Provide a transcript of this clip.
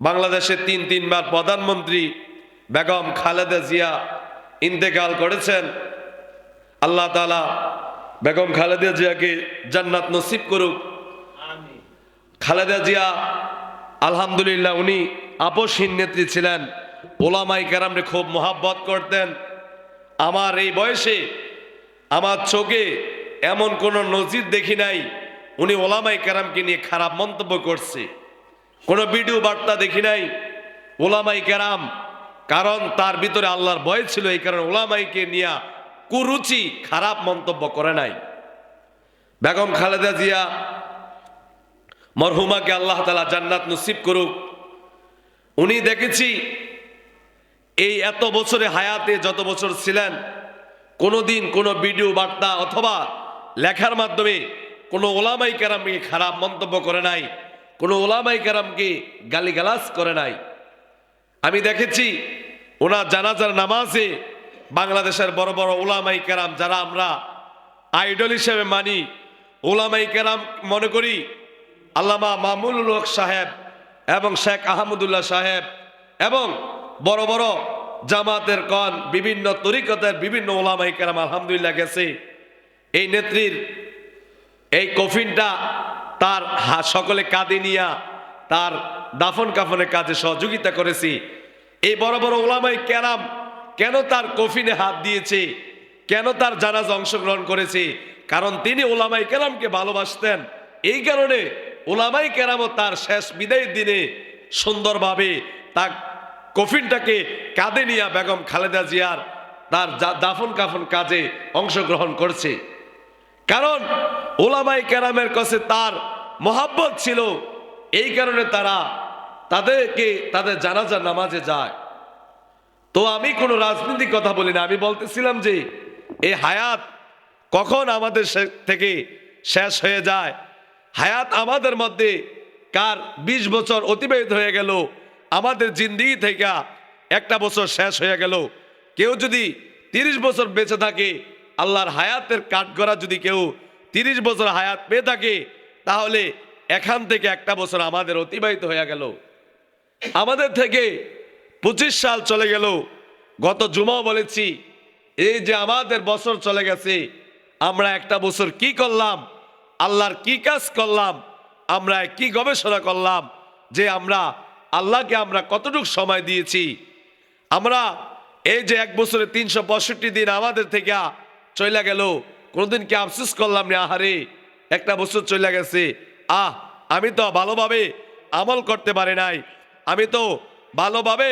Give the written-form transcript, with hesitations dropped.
বাংলাদেশের তিনবার প্রধানমন্ত্রী বেগম খালেদা জিয়া ইন্তেকাল করেছেন। আল্লাহ তাআলা বেগম খালেদা জিয়াকে জান্নাত নসিব করুক। খালেদা জিয়া আলহামদুলিল্লাহ উনি আপসহীন নেত্রী ছিলেন। ওলামায়ে কেরামরে খুব মহাব্বত করতেন। আমার এই বয়সে আমার চোখে এমন কোন নজির দেখি নাই উনি ওলামায়ে কেরামকে নিয়ে খারাপ মন্তব্য করছে। কোন ভিডিও বার্তা দেখি নাই ওলামায়ে কেরাম, কারণ তার ভিতরে আল্লাহর ভয় ছিল, এই কারণে ওলামাইকে নিয়ে কুরুচি খারাপ মন্তব্য করে নাই। বেগম খালেদা জিয়া মরহুমাকে আল্লাহ তাআলা জান্নাত নসিব করুক। উনি দেখেছি এই এত বছরে হায়াতে যত বছর ছিলেন কোনোদিন কোনো ভিডিও বার্তা অথবা লেখার মাধ্যমে কোনো ওলামায়ে কেরামকে খারাপ মন্তব্য করে নাই, কোনো ওলামায়ে কেরামকে গালিগালাজ করে নাই। আমি দেখেছি ওনার জানাজার নামাজে বাংলাদেশের বড় বড় ওলামায়ে কেরাম যারা আমরা আইডল হিসেবে মানি, ওলামায়ে কেরাম মনে করি আল্লামা মামুনুল হক সাহেব এবং শেখ আহমদুল্লাহ সাহেব এবং বড় বড় জামাতের কন বিভিন্ন তরিকতের বিভিন্ন ওলামায়ে কেরাম আলহামদুলিল্লাহ গেছে। এই নেত্রীর এই কফিনটা তার সকলে কাঁধে নিয়া তার দাফন কাফনের কাজে সহযোগিতা করেছি। এই বড় বড় ওলামায়ে কেরাম কেন তার কফিনে হাত দিয়েছে, কেন তার জানাজা অংশগ্রহণ করেছে? কারণ তিনি ওলামায়ে কেরামকে ভালোবাসতেন। এই কারণে ওলামায়ে কেরামও তার শেষ বিদায়ের দিনে সুন্দরভাবে তার কফিনটাকে কাঁধে নিয়ে বেগম খালেদা জিয়ার তার দাফন কাফন কাজে অংশগ্রহণ করছে। কারণ ওলামায়ে কেরামের কাছে তার মহাব্বত ছিল, এই কারণে তারা তাদেরকে তাদের জানাজার নামাজে যায়। তো আমি কোনো রাজনৈতিক কথা বলি না, আমি বলতেছিলাম যে এই হায়াত কখন আমাদের থেকে শেষ হয়ে যায়। হায়াত আমাদের মধ্যে কার 20 বছর অতিবাহিত হয়ে গেল, আমাদের জিন্দেগি থেকে একটা বছর শেষ হয়ে গেল। কেউ যদি 30 বছর বেঁচে থাকে, আল্লাহর হায়াতের কাঠগড়া যদি কেউ 30 বছর হায়াত পেয়ে থাকে, তাহলে এখান থেকে একটা বছর আমাদের অতিবাহিত হয়ে গেল। আমাদের থেকে 25 সাল চলে গেল। গত জুমাও বলেছি এই যে আমাদের বছর চলে গেছে, আমরা একটা বছর কি করলাম, আল্লাহর কি কাজ করলাম, আমরা কি গবেষণা করলাম যে আমরা আল্লাহকে আমরা কতটুকু সময় দিয়েছি। আমরা এই যে এক বছরে 365 দিন আমাদের থেকে চলে গেল, কোনদিন কি আফসোস করলাম না, আহারে একটা বছর চলে গেছে, আমি তো ভালোভাবে আমল করতে পারি নাই, আমি তো ভালোভাবে